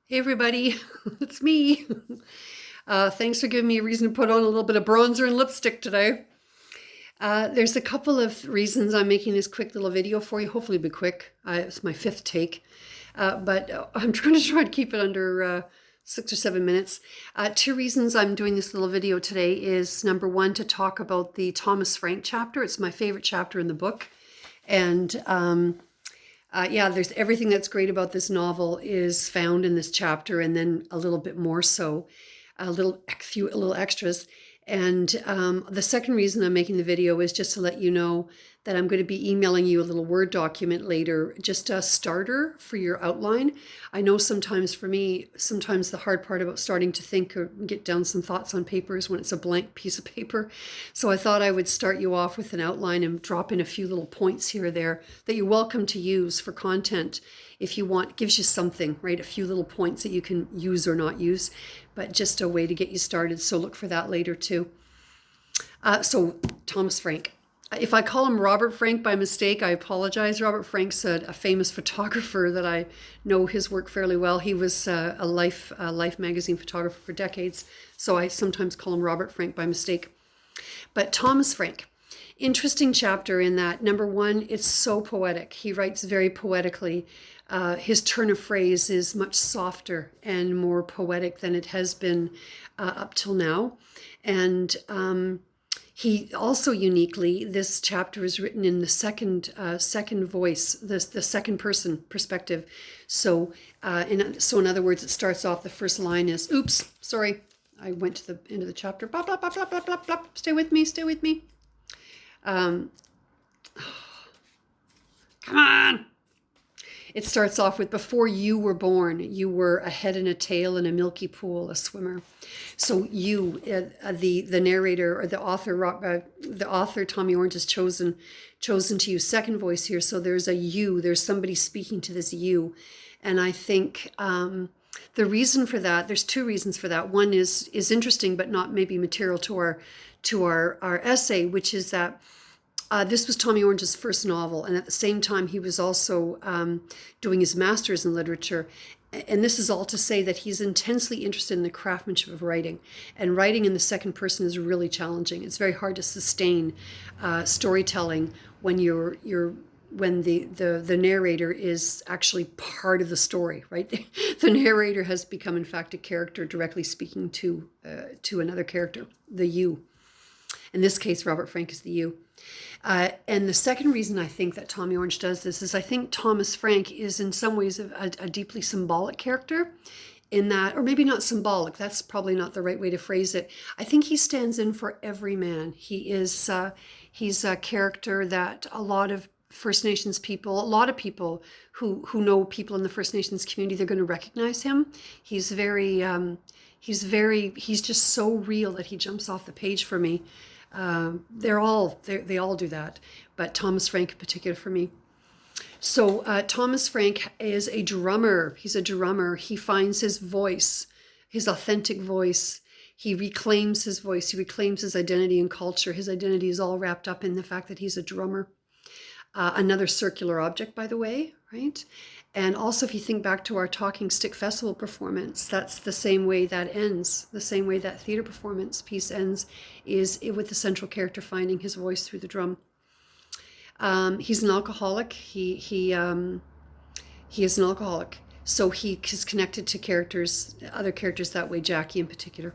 Hey everybody, it's me. Thanks for giving me a reason to put on a little bit of bronzer and lipstick today. There's a couple of reasons I'm making this quick little video for you. Hopefully it'll be quick. It's my fifth take, but I'm trying to keep it under 6 or 7 minutes. Two reasons I'm doing this little video today is number one, to talk about the Thomas Frank chapter. It's my favorite chapter in the book. And yeah, there's everything that's great about this novel is found in this chapter, and then a little bit more so, a few little extras. And the second reason I'm making the video is just to let you know that I'm going to be emailing you a little Word document later, just a starter for your outline. I know sometimes for me, sometimes the hard part about starting to think or get down some thoughts on paper is when it's a blank piece of paper. So I thought I would start you off with an outline and drop in a few little points here or there that you're welcome to use for content if you want. It gives you something, right? A few little points that you can use or not use, but just a way to get you started. So look for that later too. So Thomas Frank. If I call him Robert Frank by mistake, I apologize. Robert Frank's a famous photographer that I know his work fairly well. He was a Life magazine photographer for decades, so I sometimes call him Robert Frank by mistake. But Thomas Frank, interesting chapter in that, number one, it's so poetic. He writes very poetically. His turn of phrase is much softer and more poetic than it has been up till now. And he also uniquely, this chapter is written in the second voice, the second person perspective. So, in other words, it starts off, the first line is, oops, sorry, I went to the end of the chapter. Blah, blah, blah, blah, blah, blah, blah. Stay with me, stay with me. Come on. It starts off with, before you were born, you were a head and a tail in a milky pool, a swimmer. So you, the narrator or the author Tommy Orange has chosen to use second voice here. So there's a you, there's somebody speaking to this you. And I think the reason for that, there's two reasons for that. One is interesting, but not maybe material to our essay, which is that this was Tommy Orange's first novel, and at the same time he was also doing his master's in literature. And this is all to say that he's intensely interested in the craftsmanship of writing. And writing in the second person is really challenging. It's very hard to sustain storytelling when when the narrator is actually part of the story, right? The narrator has become, in fact, a character directly speaking to another character, the you. In this case, Robert Frank is the you. And the second reason I think that Tommy Orange does this is I think Thomas Frank is in some ways a deeply symbolic character, in that, or maybe not symbolic, that's probably not the right way to phrase it. I think he stands in for every man. He's a character that a lot of First Nations people, a lot of people who know people in the First Nations community, they're going to recognize him. He's just so real that he jumps off the page for me. They all do that, but Thomas Frank in particular for me. So Thomas Frank is a drummer. He's a drummer. He finds his voice, his authentic voice. He reclaims his voice. He reclaims his identity and culture. His identity is all wrapped up in the fact that he's a drummer. Another circular object, by the way, right? And also, if you think back to our Talking Stick Festival performance, that's the same way that ends. The same way that theater performance piece ends is with the central character finding his voice through the drum. He's an alcoholic. He is an alcoholic. So he is connected to characters, other characters that way, Jackie in particular.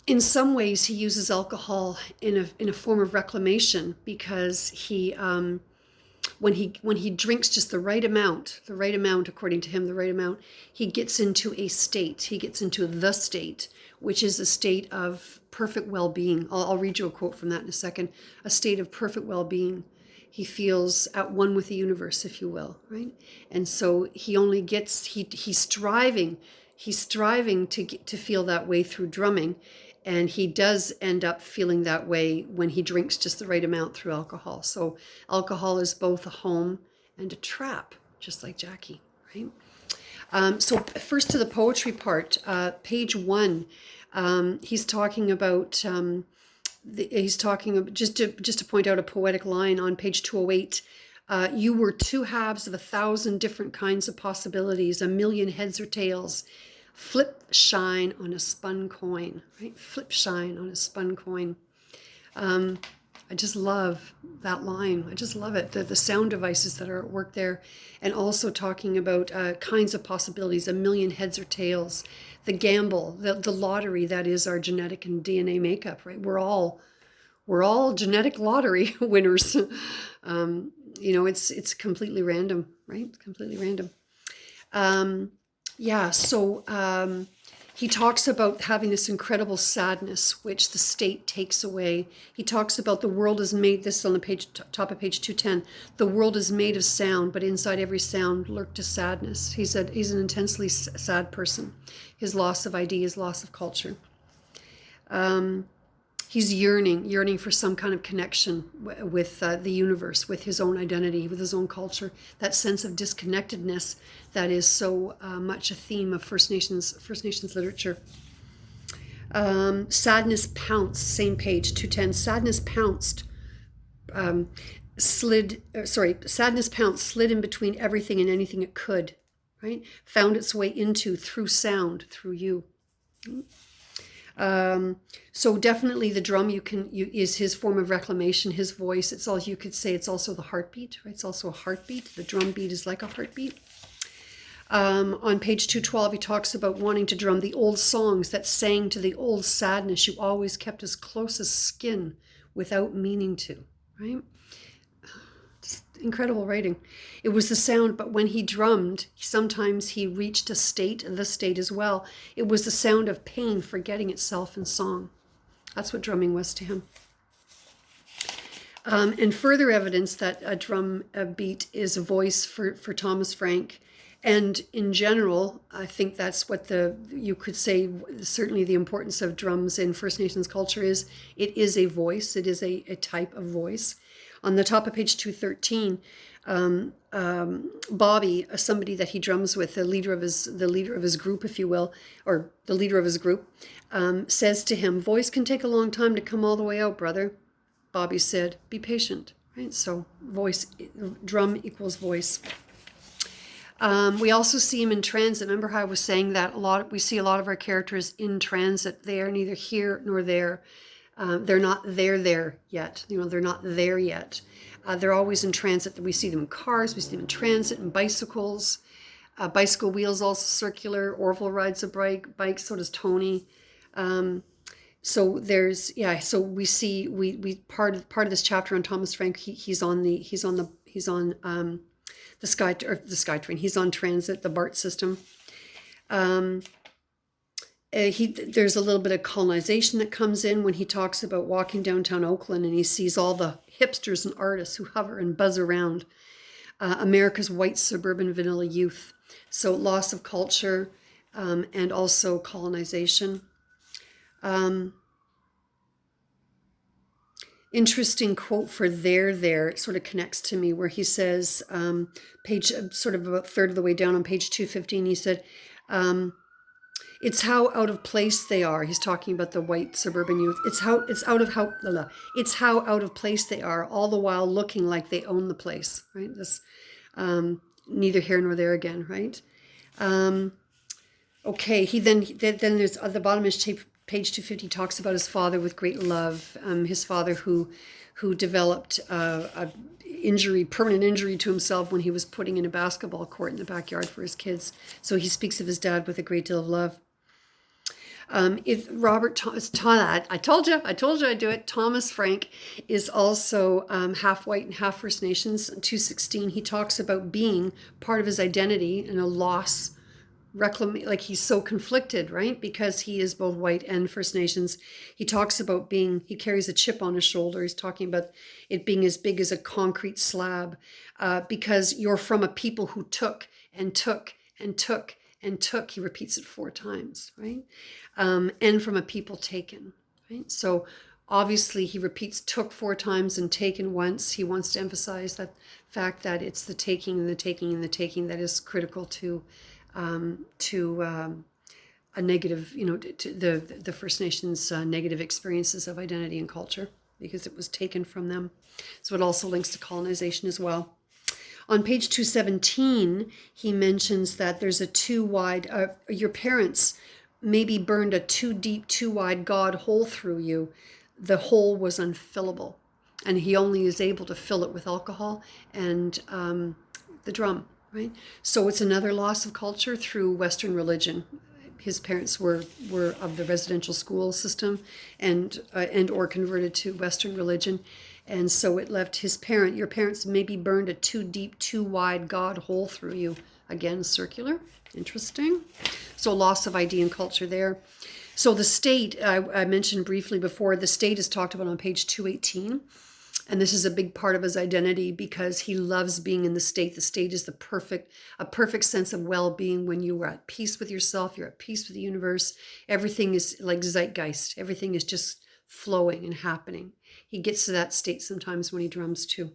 In some ways, he uses alcohol in a form of reclamation, because he, when he drinks just the right amount, according to him, the right amount, he gets into a state. He gets into the state, which is a state of perfect well-being. I'll read you a quote from that in a second. A state of perfect well-being. He feels at one with the universe, if you will, right? And so he only gets, he's striving to feel that way through drumming. And he does end up feeling that way when he drinks just the right amount through alcohol. So alcohol is both a home and a trap, just like Jackie, right? So first to the poetry part, page 1, he's talking about, just to point out a poetic line on page 208, You were two halves of 1,000 different kinds of possibilities, a million heads or tails. Flip shine on a spun coin, right? Flip shine on a spun coin. I just love that line. I just love it. The sound devices that are at work there. And also talking about kinds of possibilities, a million heads or tails, the gamble, the lottery that is our genetic and DNA makeup, right? We're all genetic lottery winners. It's completely random, right? Completely random. He talks about having this incredible sadness, which the state takes away. He talks about the world is made, this is on the page, top of page 210, the world is made of sound, but inside every sound lurked a sadness. He said he's an intensely sad person. His loss of ID, his loss of culture. He's yearning for some kind of connection with the universe, with his own identity, with his own culture. That sense of disconnectedness that is so much a theme of First Nations literature. Sadness pounced, same page, 210. Sadness pounced, sadness pounced, slid in between everything and anything it could, right? Found its way into, through sound, through you. So definitely the drum is his form of reclamation, his voice. It's all, you could say it's also the heartbeat, right? It's also a heartbeat. The drum beat is like a heartbeat. On page 212, he talks about wanting to drum the old songs that sang to the old sadness you always kept as close as skin without meaning to, right? Just incredible writing. It was the sound, but when he drummed, sometimes he reached the state as well. It was the sound of pain forgetting itself in song. That's what drumming was to him. And further evidence that a drum beat is a voice for Thomas Frank. And in general, I think that's what you could say, certainly the importance of drums in First Nations culture is, it is a voice, it is a type of voice. On the top of page 213, Bobby, somebody that he drums with, the leader of his group, if you will, or the leader of his group, says to him, "Voice can take a long time to come all the way out, brother." Bobby said, "Be patient." Right? So voice, drum equals voice. We also see him in transit. Remember how I was saying that we see a lot of our characters in transit. They are neither here nor there. They're not there yet. They're not there yet. They're always in transit. We see them in cars. We see them in transit and bicycles. Bicycle wheels also circular. Orville rides a bike. So does Tony. So there's So we see we part of this chapter on Thomas Frank. He's on the SkyTrain. He's on transit, the BART system. There's a little bit of colonization that comes in when he talks about walking downtown Oakland and he sees all the hipsters and artists who hover and buzz around. America's white suburban vanilla youth. So loss of culture and also colonization. Interesting quote for there. It sort of connects to me where he says, page sort of about third of the way down on page 215, he said, it's how out of place they are. He's talking about the white suburban youth. It's how out of place they are, all the while looking like they own the place, right? This neither here nor there again, right? Okay. He then there's at the bottom of page 250 talks about his father with great love. His father who developed a permanent injury to himself when he was putting in a basketball court in the backyard for his kids. So he speaks of his dad with a great deal of love. If Robert Thomas, I told you I'd do it. Thomas Frank is also half white and half First Nations. 216, he talks about being part of his identity and a loss, like he's so conflicted, right? Because he is both white and First Nations. He talks about he carries a chip on his shoulder. He's talking about it being as big as a concrete slab because you're from a people who took and took and took and took. He repeats it 4 times, right? And from a people taken, right? So obviously he repeats took 4 times and taken once. He wants to emphasize that fact that it's the taking and the taking and the taking that is critical to a negative, to the First Nations negative experiences of identity and culture because it was taken from them. So it also links to colonization as well. On page 217, he mentions that there's a too wide, your parents maybe burned a too deep, too wide God hole through you. The hole was unfillable. And he only is able to fill it with alcohol and the drum, right? So it's another loss of culture through Western religion. His parents were of the residential school system and or converted to Western religion. And so it left your parents maybe burned a too deep, too wide God hole through you. Again, circular. Interesting. So loss of ID and culture there. So the state, I mentioned briefly before, the state is talked about on page 218. And this is a big part of his identity because he loves being in the state. The state is a perfect sense of well-being when you are at peace with yourself, you're at peace with the universe. Everything is like zeitgeist. Everything is just flowing and happening. He gets to that state sometimes when he drums too.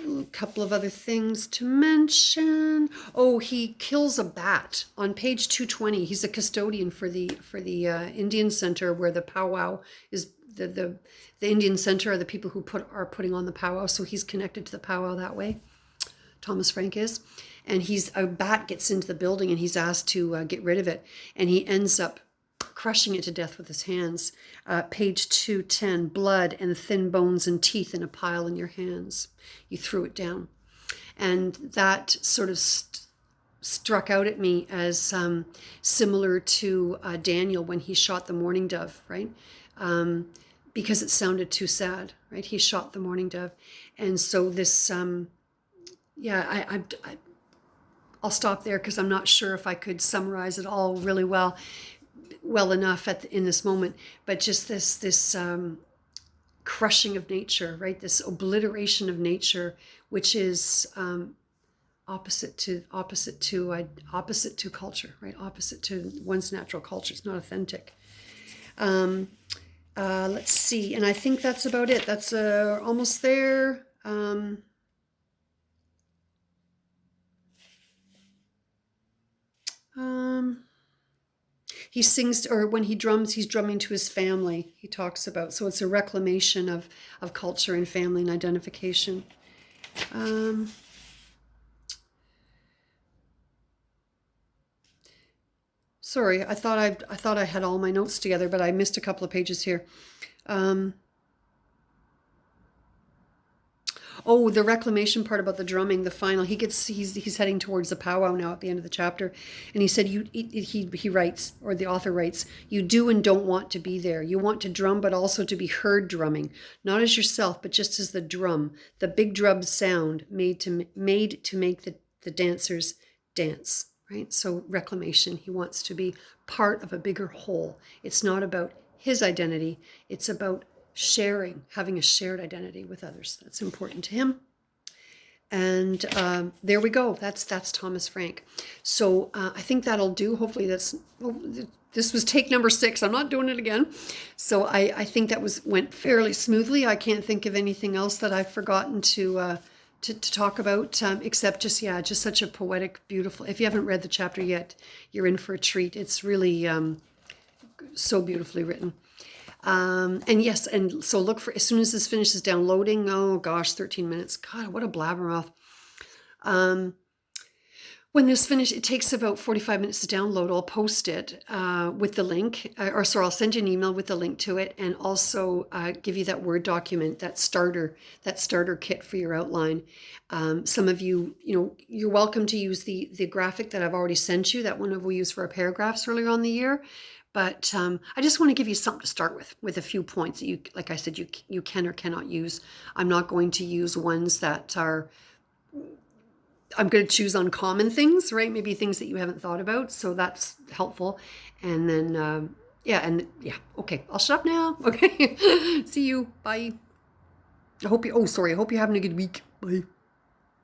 A couple of other things to mention. Oh, he kills a bat on page 220. He's a custodian for the Indian Center where the powwow is. The Indian Center are the people who are putting on the powwow, so he's connected to the powwow that way. Thomas Frank is, and a bat gets into the building and he's asked to get rid of it, and he ends up crushing it to death with his hands. Page 210, blood and thin bones and teeth in a pile in your hands. You threw it down. And that sort of struck out at me as similar to Daniel when he shot the mourning dove, right? Because it sounded too sad, right? He shot the mourning dove. And so this, I'll stop there because I'm not sure if I could summarize it all really well enough in this moment, but just this crushing of nature, right? This obliteration of nature, which is opposite to culture, right? Opposite to one's natural culture. It's not authentic. Let's see, and I think that's about it. That's almost there. He sings, or when he drums, he's drumming to his family, he talks about. So it's a reclamation of culture and family and identification. Sorry, I thought I had all my notes together, but I missed a couple of pages here. Oh, the reclamation part about the drumming, the final. He's heading towards the powwow now at the end of the chapter, and he said he writes, or the author writes, you do and don't want to be there. You want to drum, but also to be heard drumming, not as yourself, but just as the drum, the big drum sound made to make the dancers dance. Right? So reclamation. He wants to be part of a bigger whole. It's not about his identity. It's about having a shared identity with others. That's important to him. And there we go. That's Thomas Frank. So I think that'll do. Hopefully this was take number 6. I'm not doing it again. So I think that went fairly smoothly. I can't think of anything else that I've forgotten to talk about, except just such a poetic, beautiful. If you haven't read the chapter yet, you're in for a treat. It's really so beautifully written. And yes, and so look for, as soon as this finishes downloading, oh gosh, 13 minutes. God, what a blabbermouth. When this finishes, it takes about 45 minutes to download. I'll post it with the link, I'll send you an email with the link to it, and also give you that Word document, that starter kit for your outline. Some of you, you're welcome to use the graphic that I've already sent you, that one we used for our paragraphs earlier on the year. But I just want to give you something to start with a few points that you, like I said, you can or cannot use. I'm not going to use ones that are, I'm going to choose uncommon things, right? Maybe things that you haven't thought about. So that's helpful. And then, okay, I'll shut up now. Okay, see you. Bye. I hope you're having a good week. Bye.